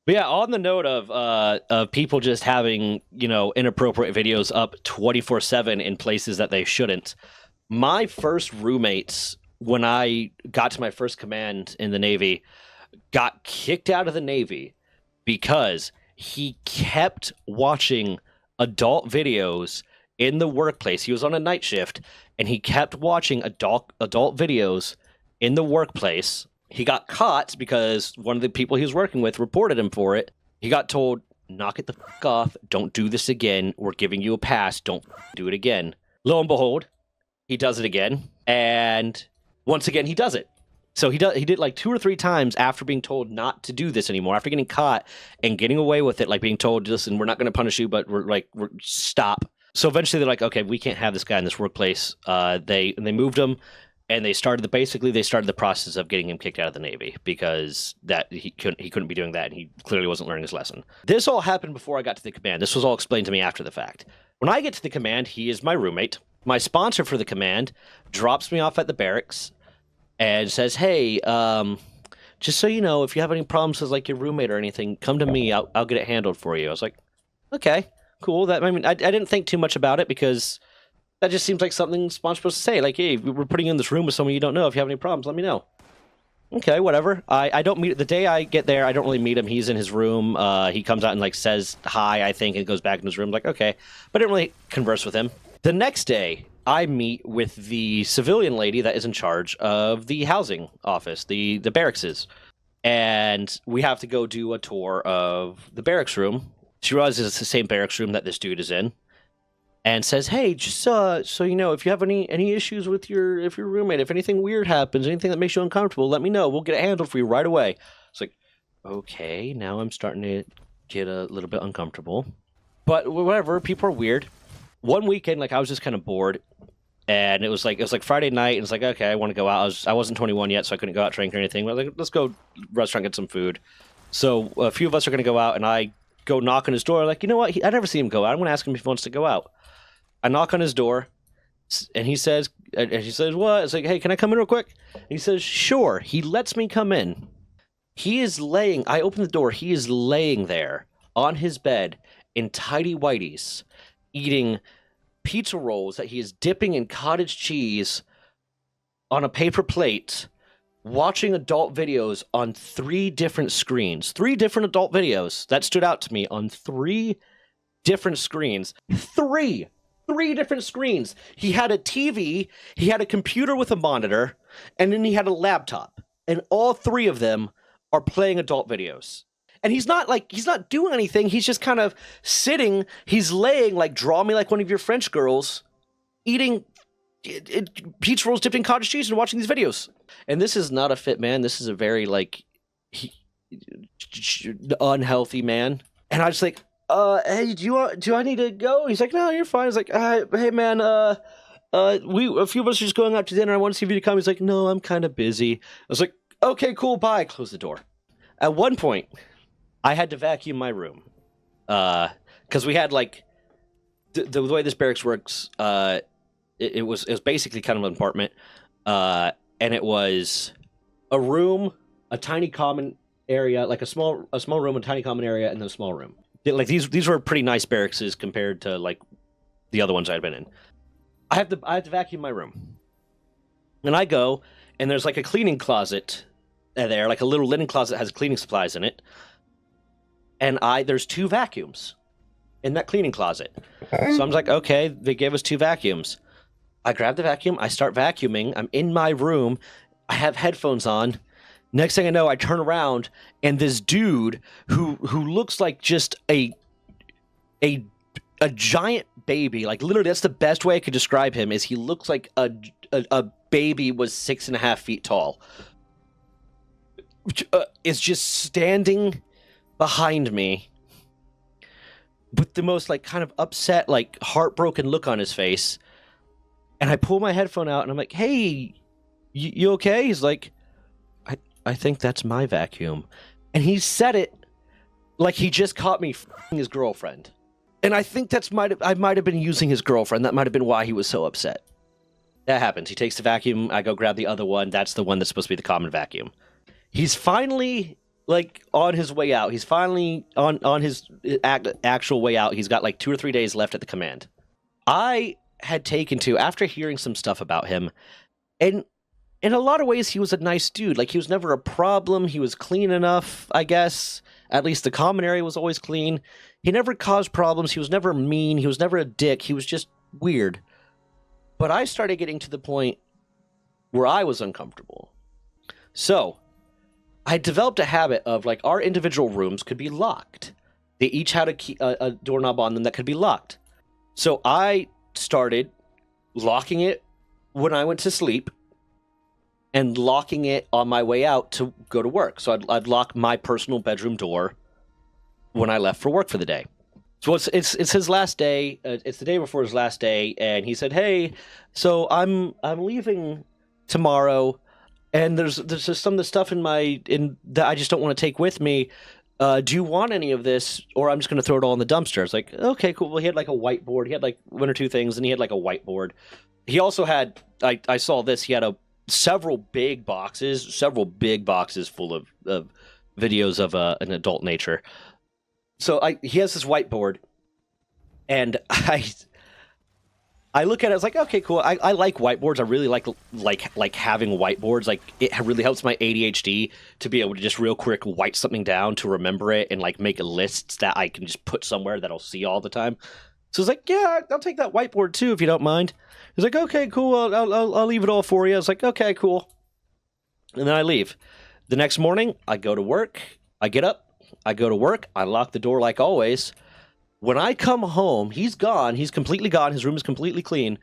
But yeah, on the note of people just having, inappropriate videos up 24/7 in places that they shouldn't. My first roommates, when I got to my first command in the Navy, got kicked out of the Navy because he kept watching adult videos in the workplace. He was on a night shift and he kept watching adult videos in the workplace. He got caught because one of the people he was working with reported him for it. He got told, knock it the fuck off. Don't do this again. We're giving you a pass. Don't do it again. Lo and behold, he does it again. And once again, he does it. So he did like 2 or 3 times after being told not to do this anymore, after getting caught and getting away with it, like being told, listen, we're not going to punish you, but we're stop. So eventually they're like, okay, we can't have this guy in this workplace. They moved him. And they started the process of getting him kicked out of the Navy because that he couldn't be doing that, and he clearly wasn't learning his lesson. This all happened before I got to the command. This was all explained to me after the fact. When I get to the command, he is my roommate. My sponsor for the command drops me off at the barracks and says, "Hey, just so you know, if you have any problems with like your roommate or anything, come to me. I'll get it handled for you." I was like, "Okay, cool." I didn't think too much about it because that just seems like something Spawn's supposed to say. Like, hey, we're putting you in this room with someone you don't know. If you have any problems, let me know. Okay, whatever. I don't meet... The day I get there, I don't really meet him. He's in his room. He comes out and, like, says hi, I think, and goes back in his room. Like, okay. But I didn't really converse with him. The next day, I meet with the civilian lady that is in charge of the housing office, the barracks. And we have to go do a tour of the barracks room. She realizes it's the same barracks room that this dude is in. And says, hey, just so you know, if you have any issues with your roommate, if anything weird happens, anything that makes you uncomfortable, let me know. We'll get it handled for you right away. It's like, okay, now I'm starting to get a little bit uncomfortable. But whatever, people are weird. One weekend, like I was just kind of bored, and it was like Friday night, and it's like, okay, I want to go out. I wasn't 21 yet, so I couldn't go out drink or anything. But I was like, let's go restaurant, get some food. So a few of us are gonna go out, and I go knock on his door. Like, you know what? I never see him go out. I'm gonna ask him if he wants to go out. I knock on his door, and he says, what? It's like, hey, can I come in real quick? And he says, sure. He lets me come in. I open the door. He is laying there on his bed in tidy whities, eating pizza rolls that he is dipping in cottage cheese on a paper plate, watching adult videos on 3 different screens. 3 different adult videos. That stood out to me on 3 different screens. 3 different screens. He had a TV, he had a computer with a monitor, and then he had a laptop. And all 3 of them are playing adult videos. And he's not doing anything. He's just kind of sitting. He's laying like, draw me like one of your French girls, eating pizza rolls dipped in cottage cheese and watching these videos. And this is not a fit man. This is a very unhealthy man. And I was like, hey, do I need to go? He's like, no, you're fine. He's like, hey man, a few of us are just going out to dinner. I want to see if you come. He's like, no, I'm kind of busy. I was like, okay, cool, bye. Close the door. At one point, I had to vacuum my room. Because we had like, the way this barracks works, it was basically kind of an apartment. And it was a room, a tiny common area, like a small room, a tiny common area, and then a small room. Like these were pretty nice barracks compared to like the other ones I'd been in. I have to vacuum my room, and I go, and there's like a cleaning closet there, like a little linen closet that has cleaning supplies in it, and there's 2 vacuums in that cleaning closet. So I'm like, okay, they gave us 2 vacuums. I grab the vacuum, I start vacuuming. I'm in my room, I have headphones on. Next thing I know, I turn around, and this dude who looks like just a giant baby, like literally that's the best way I could describe him, is he looks like a baby was 6.5 feet tall. Is just standing behind me with the most like kind of upset, like heartbroken look on his face. And I pull my headphone out, and I'm like, hey, you okay? He's like, I think that's my vacuum. And he said it like he just caught me f***ing his girlfriend. And I think I might have been using his girlfriend. That might have been why he was so upset. That happens. He takes the vacuum. I go grab the other one. That's the one that's supposed to be the common vacuum. He's finally like on his way out. He's finally on his actual way out. He's got like 2 or 3 days left at the command. I had taken to, after hearing some stuff about him, and in a lot of ways he was a nice dude. Like, he was never a problem. He was clean enough, I guess. At least the common area was always clean. He never caused problems. He was never mean. He was never a dick. He was just weird. But I started getting to the point where I was uncomfortable. So I developed a habit of, like, our individual rooms could be locked. They each had a doorknob on them that could be locked. So I started locking it when I went to sleep and locking it on my way out to go to work. So I'd lock my personal bedroom door when I left for work for the day. So it's his last day. It's the day before his last day, and he said, "Hey, so I'm leaving tomorrow, and there's just some of the stuff in that I just don't want to take with me. Do you want any of this, or I'm just going to throw it all in the dumpster?" I was like, "Okay, cool." Well, he had like a whiteboard. He had like 1 or 2 things, and he had like a whiteboard. He also had, I saw this. He had several big boxes full of videos of an adult nature. So he has this whiteboard, and I look at it, I was like, okay, cool. I like whiteboards. I really like having whiteboards. Like, it really helps my ADHD to be able to just real quick write something down to remember it, and like make lists that I can just put somewhere that I'll see all the time. So I was like, yeah, I'll take that whiteboard too, if you don't mind. He's like, okay, cool. I'll leave it all for you. I was like, okay, cool. And then I leave. The next morning, I go to work. I get up. I go to work. I lock the door like always. When I come home, he's gone. He's completely gone. His room is completely clean.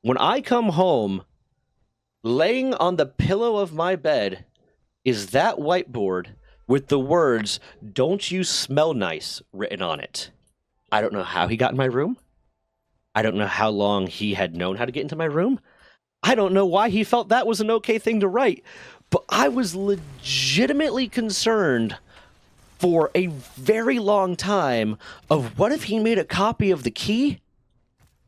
When I come home, laying on the pillow of my bed is that whiteboard with the words, "Don't you smell nice," written on it. I don't know how he got in my room. I don't know how long he had known how to get into my room. I don't know why he felt that was an okay thing to write. But I was legitimately concerned for a very long time of, what if he made a copy of the key?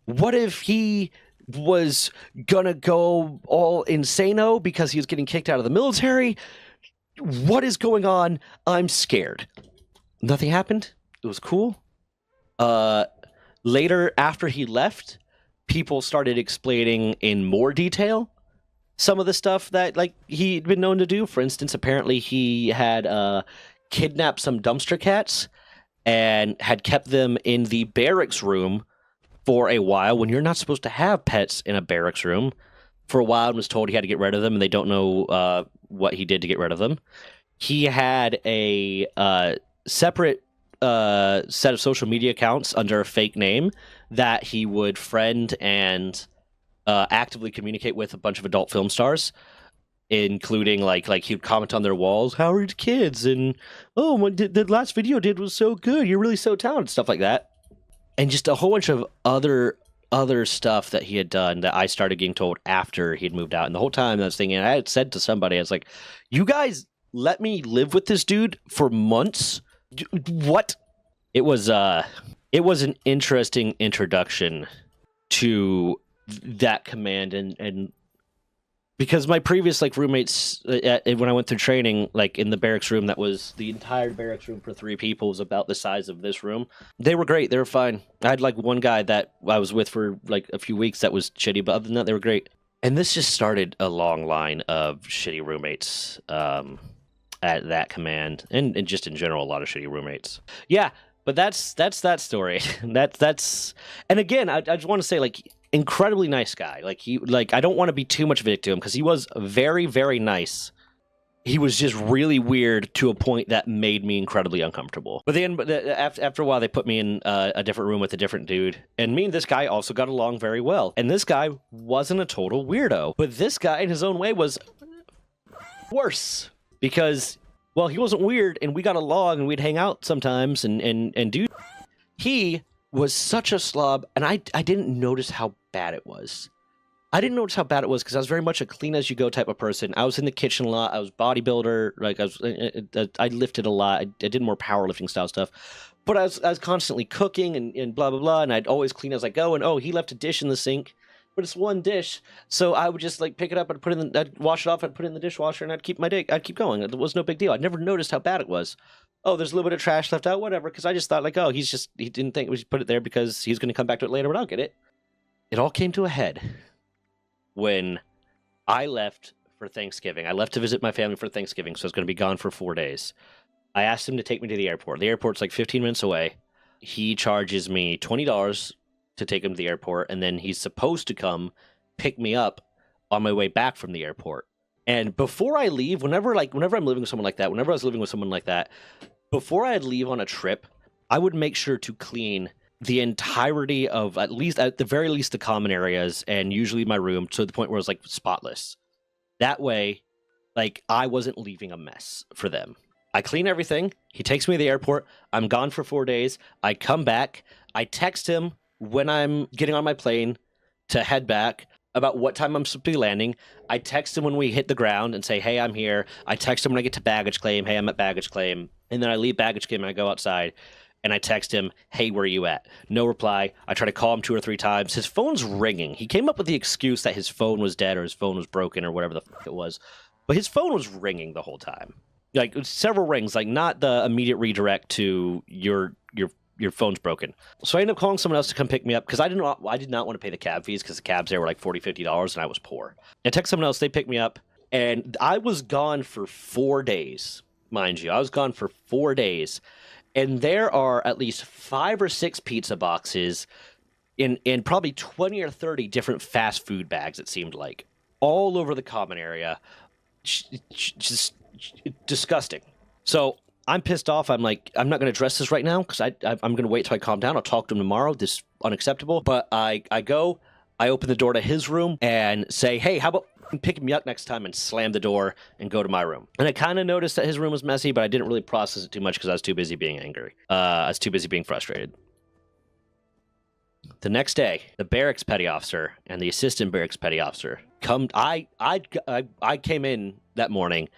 What if he was gonna go all insano because he was getting kicked out of the military? What is going on? I'm scared. Nothing happened. It was cool. Later, after he left, people started explaining in more detail some of the stuff that, like, he'd been known to do. For instance, apparently he had kidnapped some dumpster cats and had kept them in the barracks room for a while, when you're not supposed to have pets in a barracks room, for a while, and was told he had to get rid of them, and they don't know what he did to get rid of them. He had a separate set of social media accounts under a fake name that he would friend and actively communicate with a bunch of adult film stars, including like he'd comment on their walls, "How are your kids?" and "Oh, what the last video you did was so good. You're really so talented," stuff like that, and just a whole bunch of other stuff that he had done that I started getting told after he had moved out. And the whole time I was thinking, I had said to somebody, I was like, "You guys let me live with this dude for months? What?" It was an interesting introduction to that command, and because my previous roommates when I went through training, in the barracks room, that was the entire barracks room for 3 people, was about the size of this room. They were great. They were fine. I had one guy that I was with for a few weeks that was shitty, but other than that, they were great. And this just started a long line of shitty roommates at that command, and just in general, a lot of shitty roommates. Yeah, but that's that story. that's and again, I just want to say, incredibly nice guy. I don't want to be too much of a dick to him, because he was very, very nice. He was just really weird to a point that made me incredibly uncomfortable. But then, after a while, they put me in a different room with a different dude, and me and this guy also got along very well. And this guy wasn't a total weirdo, but this guy, in his own way, was worse, because, well, he wasn't weird, and we got along, and we'd hang out sometimes, and do. He was such a slob, and I didn't notice how bad it was. I didn't notice how bad it was because I was very much a clean-as-you-go type of person. I was in the kitchen a lot. I was bodybuilder. I lifted a lot. I did more powerlifting style stuff. But I was constantly cooking and blah, blah, blah, and I'd always clean as I go. And, oh, he left a dish in the sink. but it's one dish. So I would just like pick it up and I'd wash it off, I'd put it in the dishwasher, and I'd keep going. It was no big deal. I never noticed how bad it was. Oh, there's a little bit of trash left out, whatever. Because I just thought like, oh, he didn't think we should put it there because he's going to come back to it later, but I'll get it. It all came to a head when I left for Thanksgiving. I left to visit my family for Thanksgiving, so I was going to be gone for 4 days. I asked him to take me to the airport. The airport's like 15 minutes away. He charges me $20 to take him to the airport, and then he's supposed to come pick me up on my way back from the airport. And before I leave, whenever I'm living with someone like that, whenever I was living with someone like that, before I'd leave on a trip, I would make sure to clean the entirety of at the very least the common areas, and usually my room, to the point where it was like spotless. That way, like, I wasn't leaving a mess for them. I clean everything. He takes me to the airport. I'm gone for 4 days. I come back. I text him when I'm getting on my plane to head back about what time I'm supposed to be landing. I text him when we hit the ground and say, hey, I'm here. I text him when I get to baggage claim. Hey, I'm at baggage claim. And then I leave baggage claim and I go outside and I text him, hey, where are you at? No reply. I try to call him 2 or 3 times. His phone's ringing. He came up with the excuse that his phone was dead or his phone was broken or whatever the fuck it was. But his phone was ringing the whole time. Like, several rings, like not the immediate redirect to your phone's broken. So I ended up calling someone else to come pick me up because I did not want to pay the cab fees because the cabs there were like $40, $50 and I was poor. I text someone else, they picked me up, and I was gone for 4 days, mind you. I was gone for 4 days. And there are at least 5 or 6 pizza boxes in probably 20 or 30 different fast food bags, it seemed like, all over the common area. Just disgusting. So I'm pissed off. I'm like, I'm not going to address this right now because I'm going to wait till I calm down. I'll talk to him tomorrow. This is unacceptable. But I open the door to his room and say, hey, how about pick me up next time, and slam the door and go to my room. And I kind of noticed that his room was messy, but I didn't really process it too much because I was too busy being angry. I was too busy being frustrated. The next day, the barracks petty officer and the assistant barracks petty officer come. I came in that morning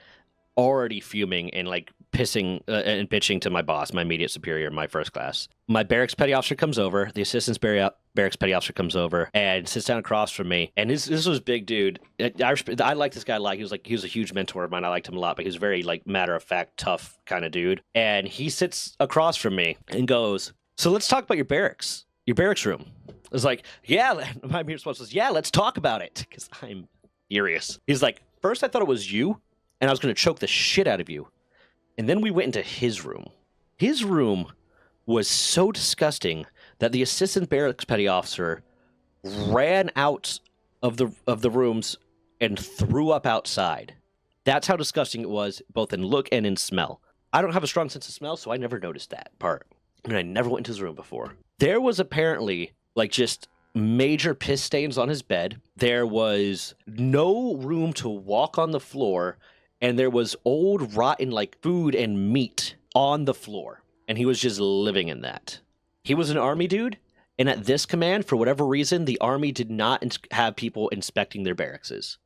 already fuming and like pissing and bitching to my boss, my immediate superior, my first class. My barracks petty officer comes over. The assistant barracks petty officer comes over and sits down across from me. And this was a big dude. I like this guy a lot. He was a huge mentor of mine. I liked him a lot, but he was very like matter of fact, tough kind of dude. And he sits across from me and goes, so let's talk about your barracks room. I was like, yeah, my response was, yeah, let's talk about it. Because I'm furious. He's like, first I thought it was you, and I was going to choke the shit out of you. And then we went into his room. His room was so disgusting that the assistant barracks petty officer ran out of the rooms and threw up outside. That's how disgusting it was, both in look and in smell. I don't have a strong sense of smell, so I never noticed that part. And I never went into his room before. There was apparently like just major piss stains on his bed. There was no room to walk on the floor. And there was old, rotten, like, food and meat on the floor. And he was just living in that. He was an army dude. And at this command, for whatever reason, the army did not have people inspecting their barracks.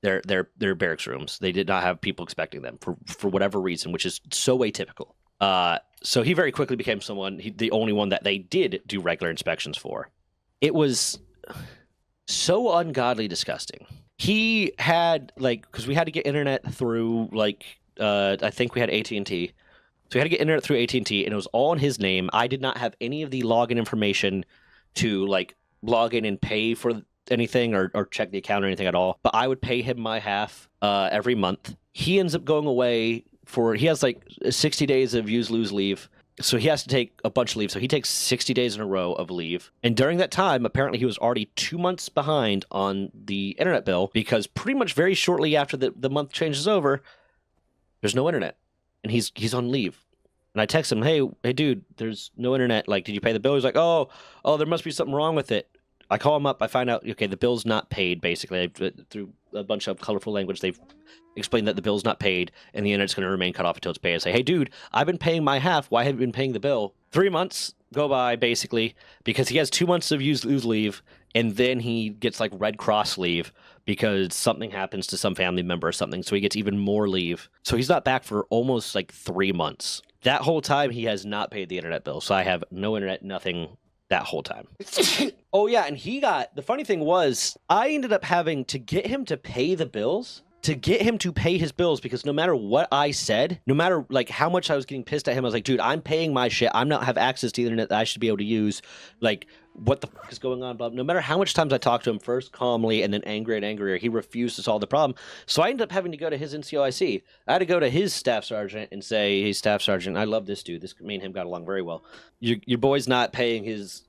Their barracks rooms. They did not have people inspecting them for whatever reason, which is so atypical. So he very quickly became the only one that they did do regular inspections for. It was so ungodly disgusting. He had, like, because we had to get internet through, like, I think we had AT&T. So we had to get internet through AT&T, and it was all in his name. I did not have any of the login information to, like, log in and pay for anything or check the account or anything at all. But I would pay him my half every month. He ends up going away he has, like, 60 days of use-lose leave. So he has to take a bunch of leave. So he takes 60 days in a row of leave. And during that time, apparently he was already 2 months behind on the internet bill because pretty much very shortly after the month changes over, there's no internet. And he's on leave. And I text him, hey, dude, there's no internet. Like, did you pay the bill? He's like, oh, there must be something wrong with it. I call him up. I find out, okay, the bill's not paid, basically. Through a bunch of colorful language, they've explained that the bill's not paid, and the internet's going to remain cut off until it's paid. I say, hey, dude, I've been paying my half. Why haven't you been paying the bill? 3 months go by, basically, because he has 2 months of use leave, and then he gets, like, Red Cross leave because something happens to some family member or something, so he gets even more leave. So he's not back for almost, like, 3 months. That whole time, he has not paid the internet bill, so I have no internet, nothing that whole time. Oh yeah, and the funny thing was, I ended up having to get him to pay the bills. To get him to pay his bills, because no matter what I said, no matter like how much I was getting pissed at him, I was like, dude, I'm paying my shit. I'm not have access to the internet that I should be able to use. Like, what the fuck is going on? But no matter how much times I talked to him, first calmly and then angrier and angrier, he refused to solve the problem. So I ended up having to go to his NCOIC. I had to go to his staff sergeant and say, hey, staff sergeant, I love this dude. Me and him got along very well. Your boy's not paying his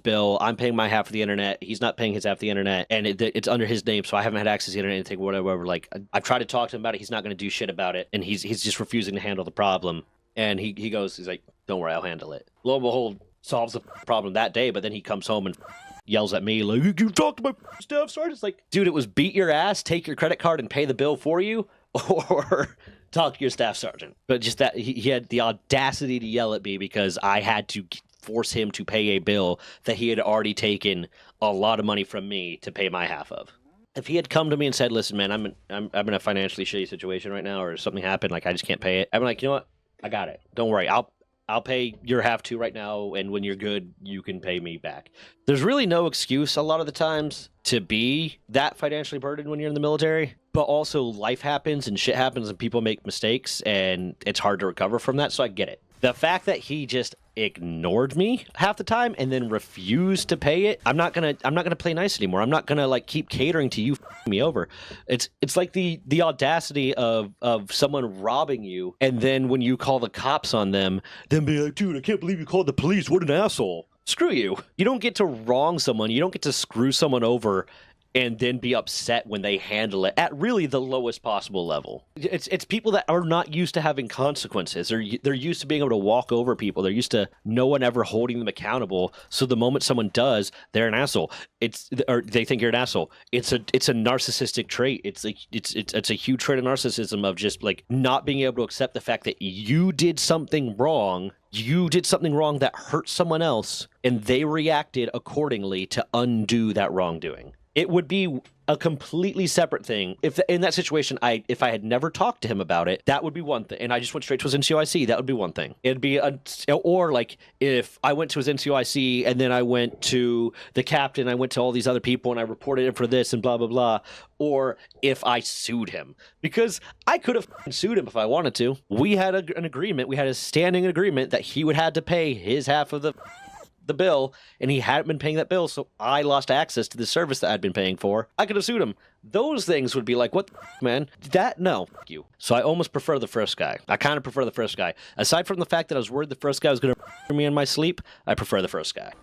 bill. I'm paying my half of the internet. He's not paying his half of the internet, and it's under his name, so I haven't had access to the internet, anything, whatever. Like, I've tried to talk to him about it. He's not going to do shit about it, and he's just refusing to handle the problem. And he's like, don't worry, I'll handle it. Lo and behold, solves the problem that day, but then he comes home and yells at me like, you talk to my staff sergeant? It's like, dude, it was beat your ass, take your credit card and pay the bill for you, or talk to your staff sergeant. But just that he had the audacity to yell at me because I had to force him to pay a bill that he had already taken a lot of money from me to pay my half of. If he had come to me and said, listen, man, I'm in a financially shitty situation right now, or something happened, like I just can't pay it, I'm like, you know what? I got it. Don't worry. I'll pay your half too right now, and when you're good, you can pay me back. There's really no excuse a lot of the times to be that financially burdened when you're in the military, but also life happens and shit happens and people make mistakes, and it's hard to recover from that, so I get it. The fact that he just ignored me half the time and then refused to pay it, I'm not gonna play nice anymore. I'm not gonna like keep catering to you f***ing me over. It's like the audacity of someone robbing you, and then when you call the cops on them, then be like, dude, I can't believe you called the police. What an asshole. Screw you. You don't get to wrong someone. You don't get to screw someone over and then be upset when they handle it at really the lowest possible level. It's people that are not used to having consequences. They're used to being able to walk over people. They're used to no one ever holding them accountable. So the moment someone does, they're an asshole. Or they think you're an asshole. It's a narcissistic trait. It's a huge trait of narcissism, of just like not being able to accept the fact that you did something wrong. You did something wrong that hurt someone else, and they reacted accordingly to undo that wrongdoing. It would be a completely separate thing if in that situation if I had never talked to him about it. That would be one thing, and I just went straight to his NCOIC. That would be one thing. It'd be or like if I went to his NCOIC and then I went to the captain, I went to all these other people and I reported him for this and blah blah blah. Or if I sued him, because I could have sued him if I wanted to. We had an agreement. We had a standing agreement that he would have to pay his half of the bill, and he hadn't been paying that bill, so I lost access to the service that I'd been paying for. I could have sued him. Those things would be like, what the man? That? No. You. So I almost prefer the first guy. I kind of prefer the first guy. Aside from the fact that I was worried the first guy was going to me in my sleep, I prefer the first guy.